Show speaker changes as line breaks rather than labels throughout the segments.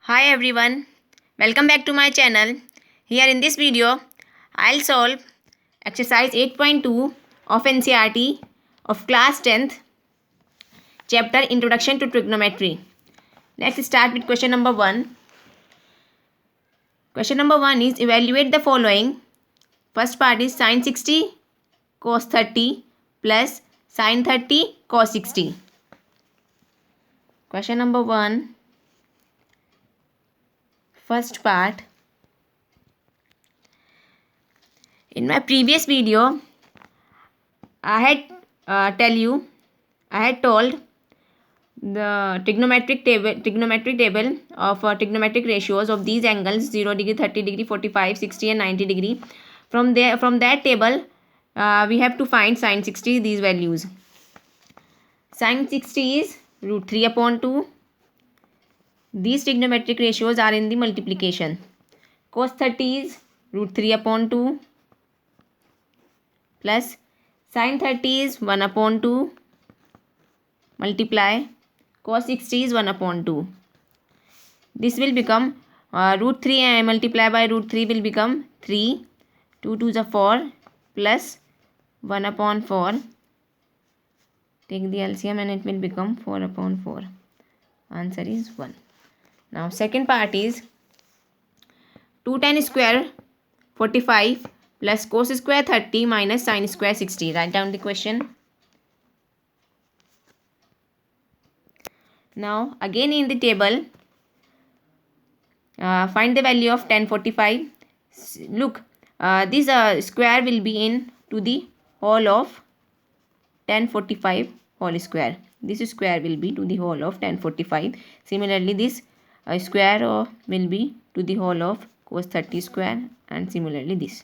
Hi everyone, welcome back to my channel. Here in this video, I'll solve exercise 8.2 of NCERT of class 10th, chapter Introduction to Trigonometry. Let's start with question number 1. Question number 1 is evaluate the following. First part is sin 60 cos 30 plus sin 30 cos 60. Question number 1. First part. In my previous video, I had told the trigonometric table of trigonometric ratios of these angles 0 degree, 30 degree, 45, 60 and 90 degree. From that table, we have to find sin 60 these values. Sin 60 is root 3 upon 2. These trigonometric ratios are in the multiplication. Cos 30 is root 3 upon 2 plus sin 30 is 1 upon 2 multiply cos 60 is 1 upon 2. This will become root 3 and multiply by root 3 will become 3. 2 2s are 4 plus 1 upon 4. Take the LCM and it will become 4 upon 4. Answer is 1. Now second part is 2 tan square 45 plus cos square 30 minus sin square 60. Write down the question. Now again in the table, find the value of tan 45. Look, this square will be in to the whole of tan 45 whole square. This square will be to the whole of tan 45. Similarly, this square will be to the whole of cos 30 square, and similarly this.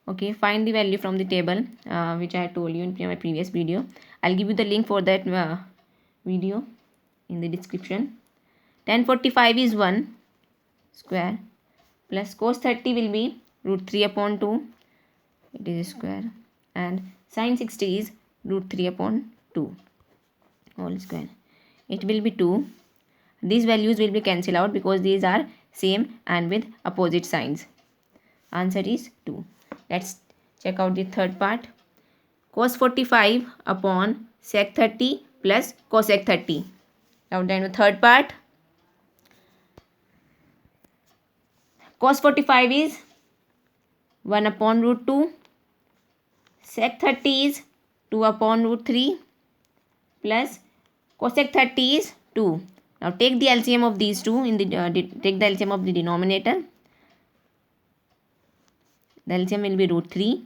Okay, find the value from the table which I had told you in my previous video. I'll give you the link for that video in the description. Tan 45 is 1 square plus cos 30 will be root 3 upon 2. It is square, and sin 60 is root 3 upon 2 whole square. It will be 2. These values will be cancelled out because these are same and with opposite signs. Answer is 2. Let's check out the third part. Cos 45 upon sec 30 plus cosec 30. Now then the third part. Cos 45 is 1 upon root 2. Sec 30 is 2 upon root 3 plus cosec 30 is 2. Now take the LCM of these two in the take the LCM of the denominator. The LCM will be root 3.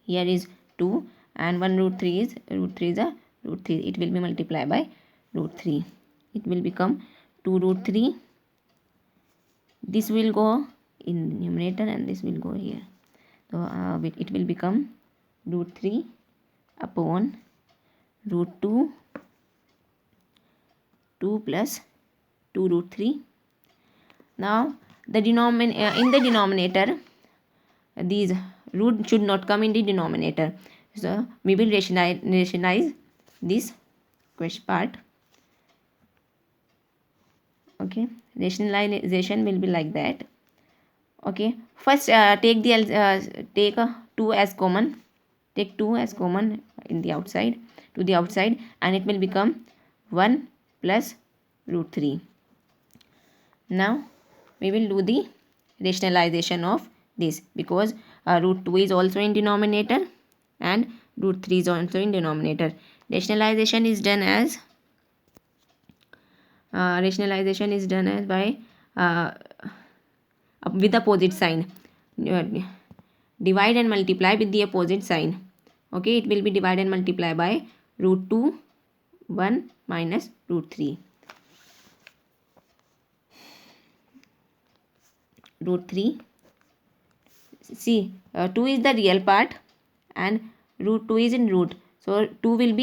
Here is 2 and 1 root 3 is root 3 is a root 3. It will be multiplied by root 3. It will become 2 root 3. This will go in the numerator and this will go here. So it will become root 3 upon root 2 plus 2 root 3. Now the in the denominator, these root should not come in the denominator. So we will rationalize this question part. Okay, rationalization will be like that. Okay, first take 2 as common. Take 2 as common in the outside to the outside, and it will become 1 plus root 3. Now we will do the rationalization of this because root 2 is also in denominator and root 3 is also in denominator. Rationalization is done as by with opposite sign. Divide and multiply with the opposite sign. Okay, it will be divide and multiply by root 2 1 minus root 3. Root 3. See, 2 is the real part and root 2 is in root. So 2 will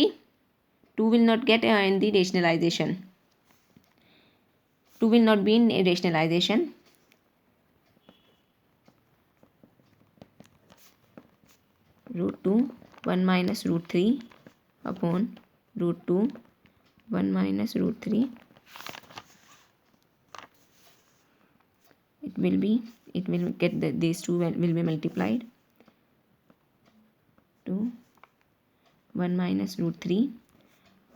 not get in the rationalization. 2 will not be in rationalization. Root 2 1 minus root 3 upon root 2 1 minus root 3 it will get these two will be multiplied to 1 minus root 3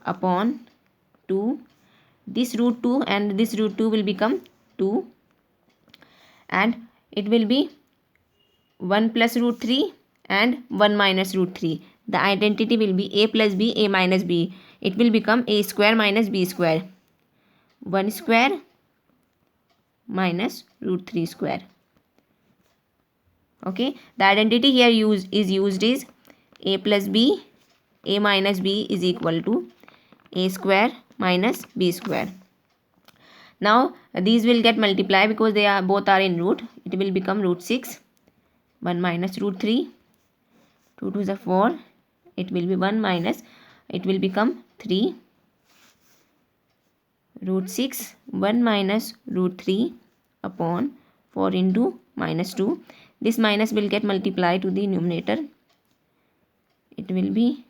upon 2. This root 2 and this root 2 will become 2, and it will be 1 plus root 3 and 1 minus root 3. The identity will be a plus b, a minus b. It will become a square minus b square. 1 square minus root 3 square. Okay, the identity here is a plus b, a minus b is equal to a square minus b square. Now these will get multiplied because they are both are in root. It will become root 6, 1 minus root 3, 2 to the 4. It will be 1 minus, it will become 3 root 6, 1 minus root 3 upon 4 into minus 2. This minus will get multiplied to the numerator. It will be,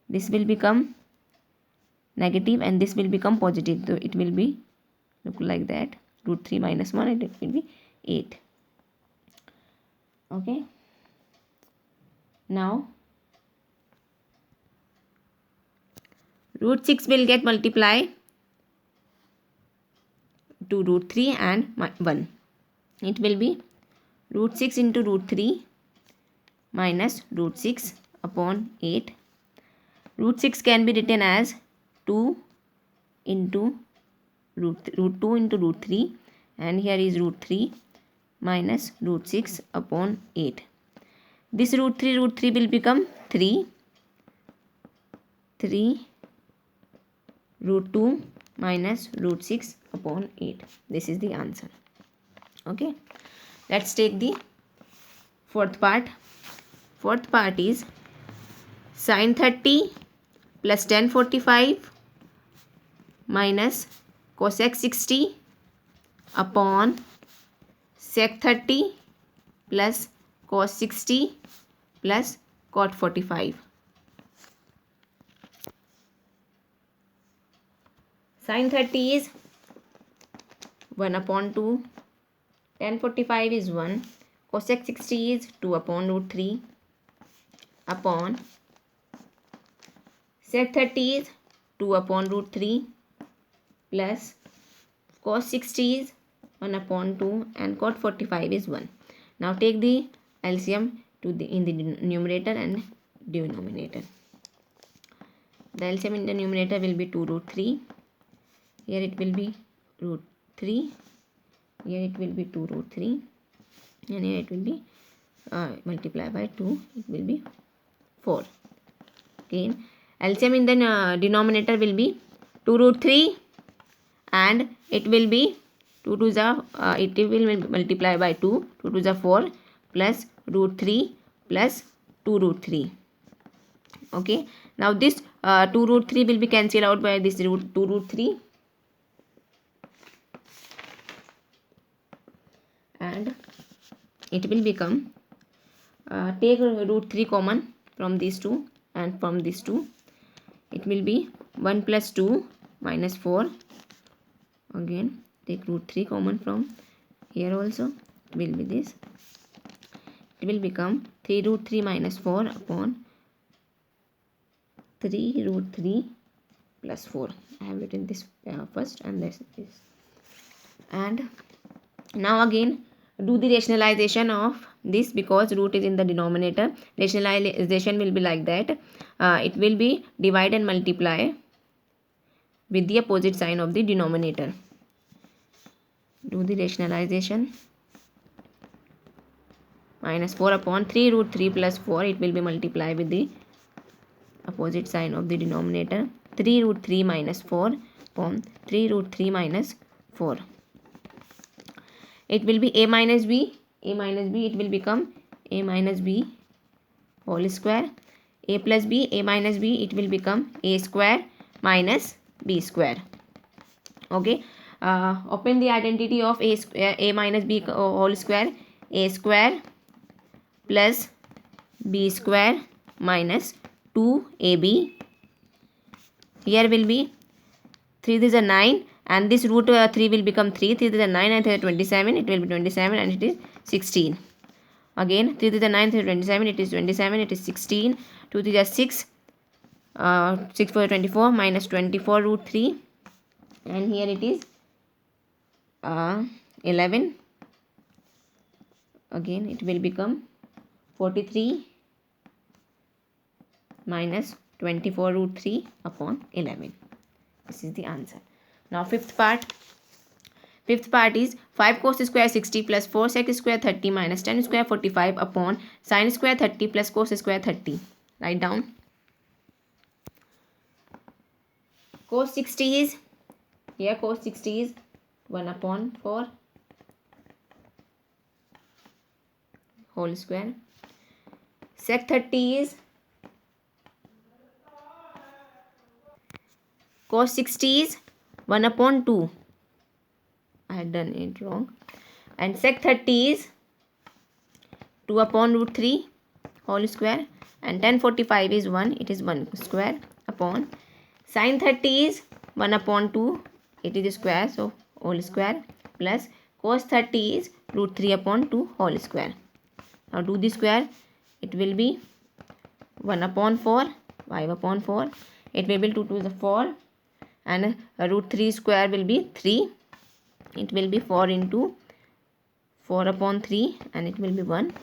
this will become negative and this will become positive. So it will be look like that. Root 3 minus 1, it will be 8. Okay. Now root 6 will get multiplied to root 3 and 1. It will be root 6 into root 3 minus root 6 upon 8. Root 6 can be written as 2 into root 2 into root 3, and here is root 3 minus root 6 upon 8. This root 3 will become 3 root 2 minus root 6 upon 8. This is the answer. Okay, let's take the fourth part. Fourth part is sin 30 plus tan 45 minus cosec 60 upon sec 30 plus cos 60 plus cot 45. Sin 30 is 1 upon 2, tan 45 is 1, cosec 60 is 2 upon root 3 upon sec 30 is 2 upon root 3 plus cos 60 is 1 upon 2 and cot 45 is 1. Now take the LCM in the numerator and denominator. The LCM in the numerator will be 2 root 3. Here it will be root 3. Here it will be 2 root 3. And here it will be multiplied by 2. It will be 4. Okay. LCM in the denominator will be 2 root 3. And it will be 2 to the, it will multiply by 2. 2 to the 4 plus root 3 plus 2 root 3. Okay. Now this 2 root 3 will be cancelled out by this 2 root 3. And it will become, take root 3 common from these two and from these two. It will be 1 plus 2 minus 4. Again take root 3 common from here also, will be this. It will become 3 root 3 minus 4 upon 3 root 3 plus 4. I have written this first and this is. And now again do the rationalization of this, because root is in the denominator. Rationalization will be like that. It will be divide and multiply with the opposite sign of the denominator. Do the rationalization. Minus 4 upon 3 root 3 plus 4. It will be multiplied with the opposite sign of the denominator. 3 root 3 minus 4 upon 3 root 3 minus 4. It will be a minus b. A minus b, it will become a minus b whole square. A plus b, a minus b, it will become a square minus b square. Okay. Open the identity of a minus b whole square. A square plus b square minus 2ab. Here will be 3 this is a 9. and this root 3 will become 3. 3 to the 9 and 3 to the 27, it will be 27 and it is 16. Again 3 to the 9, 3 to 27, it is 27, it is 16. 2 to the 6, 6 for 24 minus 24 root 3, and here it is 11. Again it will become 43 minus 24 root 3 upon 11. This is the answer. Now fifth part. Fifth part is 5 cos square 60 plus 4 sec square 30 minus 10 square 45 upon sin square 30 plus cos square 30. Write down. Cos 60 is, here cos 60 is 1 upon 4 whole square. Sec 30 is, cos 60 is 1 upon 2. I had done it wrong. And sec 30 is 2 upon root 3 whole square. And tan 45 is 1. It is 1 square upon. Sin 30 is 1 upon 2. It is square, so whole square. Plus cos 30 is root 3 upon 2 whole square. Now do the square. It will be 1 upon 4. 5 upon 4. It will be 2 to the 4. And root 3 square will be 3. It will be 4 into 4 upon 3 and it will be 1.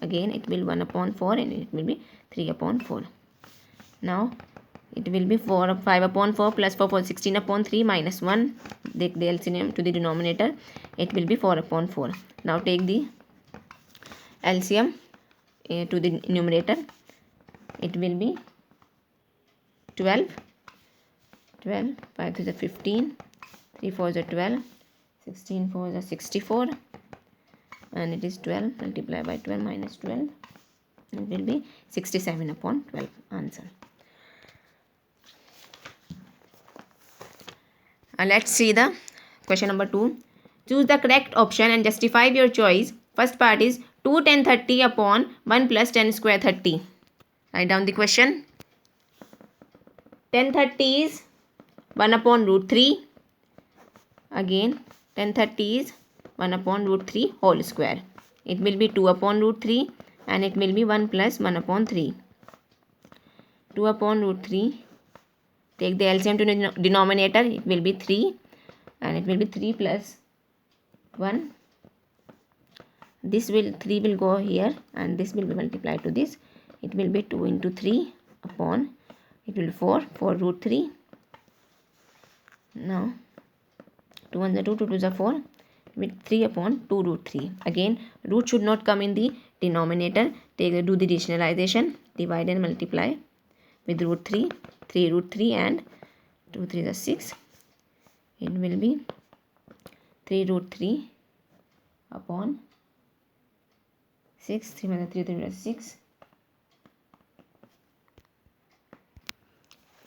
Again it will 1 upon 4 and it will be 3 upon 4. Now it will be 5 upon 4 plus 4 for 16 upon 3 minus 1. Take the LCM to the denominator. It will be 4 upon 4. Now take the LCM to the numerator. It will be 12. 12. 5 to the 15. 3 4 is a 12. 16 4 is a 64. And it is 12 multiplied by 12 minus 12. It will be 67 upon 12. Answer. Let's see the question number 2. Choose the correct option and justify your choice. First part is 2 10 30 upon 1 plus 10 square 30. Write down the question. 10 30 is 1 upon root 3. Again 10 30 is 1 upon root 3 whole square. It will be 2 upon root 3 and it will be 1 plus 1 upon 3. 2 upon root 3. Take the LCM to the denominator. It will be 3 and it will be 3 plus 1. This 3 will go here and this will be multiplied to this. It will be 2 into 3 upon, it will be 4 root 3. Now 2 1 is 2, 2 2 is 4, with 3 upon 2 root 3. Again root should not come in the denominator. Do the rationalization. Divide and multiply with root 3. 3 root 3 and 2 3 is 6. It will be 3 root 3 upon 6. 3 minus 3 3 is 6.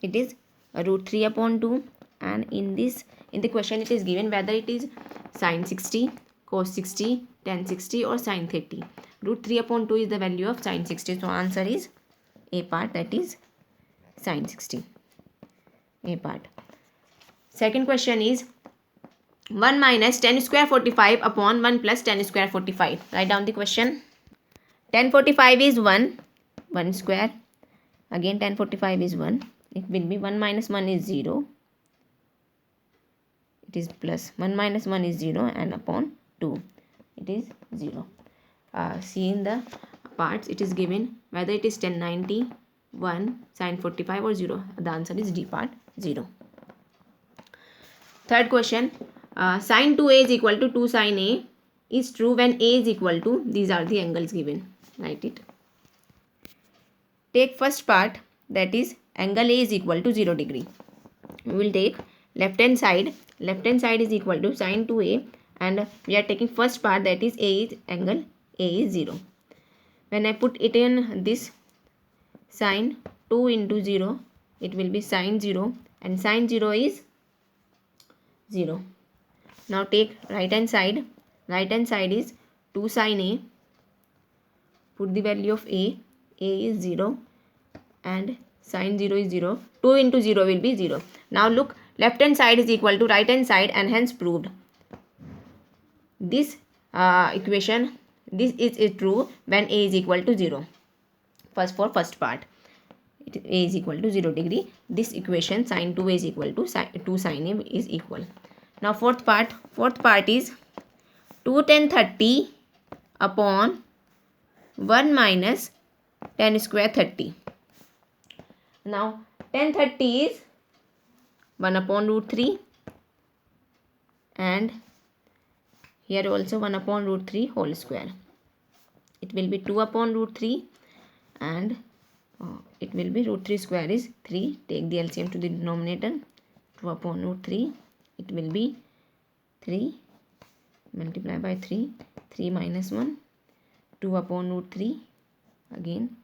It is root 3 upon 2. And in the question it is given whether it is sin 60, cos 60, tan 60 or sin 30. Root 3 upon 2 is the value of sin 60. So answer is A part, that is sin 60. A part. Second question is 1 minus 10 square 45 upon 1 plus 10 square 45. Write down the question. 10 45 is 1 square. Again 10 45 is 1. It will be 1 minus 1 is 0. It is plus 1 minus 1 is 0 and upon 2 it is 0. See in the parts it is given whether it is 10 90, 1, sin 45 or 0. The answer is D part, 0. Third question, sin 2a is equal to 2 sin a is true when a is equal to, these are the angles given. Write it. Take first part, that is angle a is equal to 0 degree. We will take left hand side is equal to sin 2a and we are taking first part, that is a is angle a is 0. When I put it in this sin 2 into 0, it will be sin 0 and sin 0 is 0. Now take right hand side is 2 sin a, put the value of a is 0 and sin 0 is 0. 2 into 0 will be 0. Now look, left hand side is equal to right hand side, and hence proved. This equation, this is true when a is equal to 0. First part, a is equal to 0 degree. This equation sin 2a is equal to 2 sin a is equal. Now fourth part is 2 tan 30 upon 1 minus tan square 30. Now tan 30 is 1 upon root 3, and here also 1 upon root 3 whole square. It will be 2 upon root 3, and it will be root 3 square is 3. Take the LCM to the denominator. 2 upon root 3, it will be 3. Multiply by 3. 3 minus 1. 2 upon root 3. Again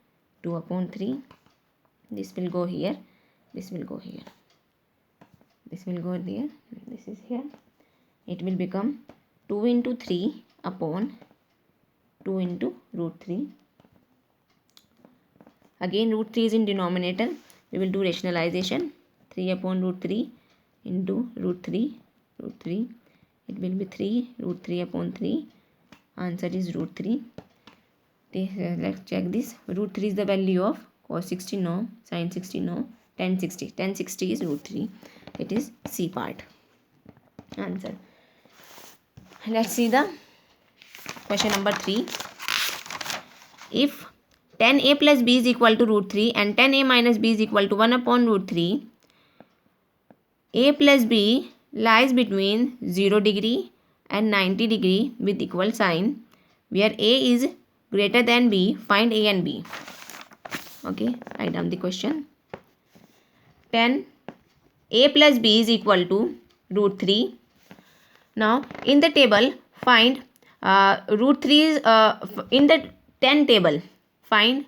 2 upon 3. This will go here. This will go here. This will go there. This is here. It will become 2 into 3 upon 2 into root 3. Again root 3 is in denominator. We will do rationalization. 3 upon root 3 into root 3. Root 3. It will be 3 root 3 upon 3. Answer is root 3. Let's check this. Root 3 is the value of cos 60, no. Sin 60, no. Tan 60. Tan 60 is root 3. It is C part. Answer. Let's see the question number 3. If tan a plus b is equal to root 3 and tan a minus b is equal to 1 upon root 3, a plus b lies between 0 degree and 90 degree with equal sign, where a is greater than b, find a and b. Okay, write down the question. Tan a plus b is equal to root 3. Now in the table find root 3 is in the tan table, find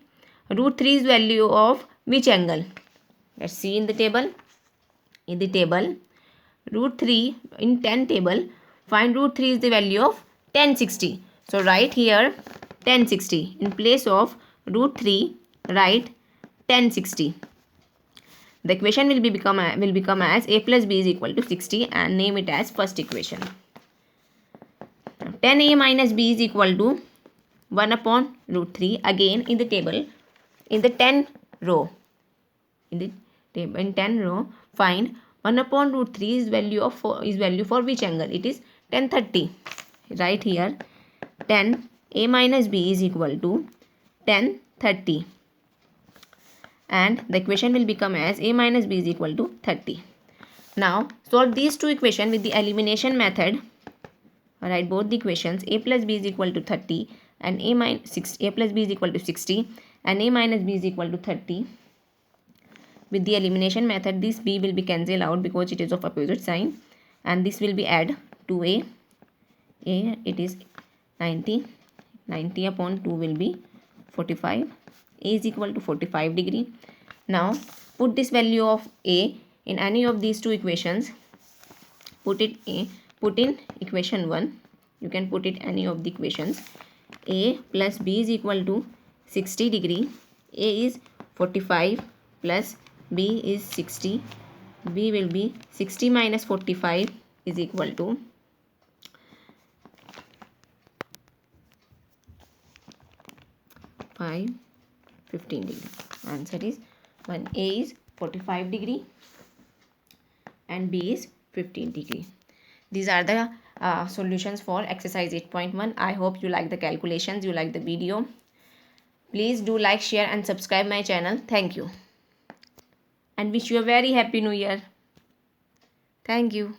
root 3's value of which angle. Let's see in the table. In the table, root 3 in tan table, find root 3 is the value of tan 60. So write here tan 60. In place of root 3, write tan 60. The equation will become as a plus b is equal to 60, and name it as first equation. Tan a minus b is equal to 1 upon root 3. Again in the table, in the 10 row, in the table in 10 row, find 1 upon root 3 is value for which angle? It is tan 30. Right here tan a minus b is equal to tan 30, and the equation will become as a minus b is equal to 30. Now solve these two equations with the elimination method. Write both the equations. A plus b is equal to 30 and a plus b is equal to 60 and a minus b is equal to 30. With the elimination method, this b will be cancelled out because it is of opposite sign, and this will be add to a. It is 90. 90 upon 2 will be 45. A is equal to 45 degree. Now put this value of a in any of these two equations. Put in equation 1. You can put it any of the equations. A plus b is equal to 60 degree. A is 45 plus b is 60. B will be 60 minus 45 is equal to 15 degree. Answer is 1. A is 45 degree and B is 15 degree. These are the solutions for exercise 8.1. I hope you like the calculations, you like the video. Please do like, share and subscribe my channel. Thank you. And wish you a very happy new year. Thank you.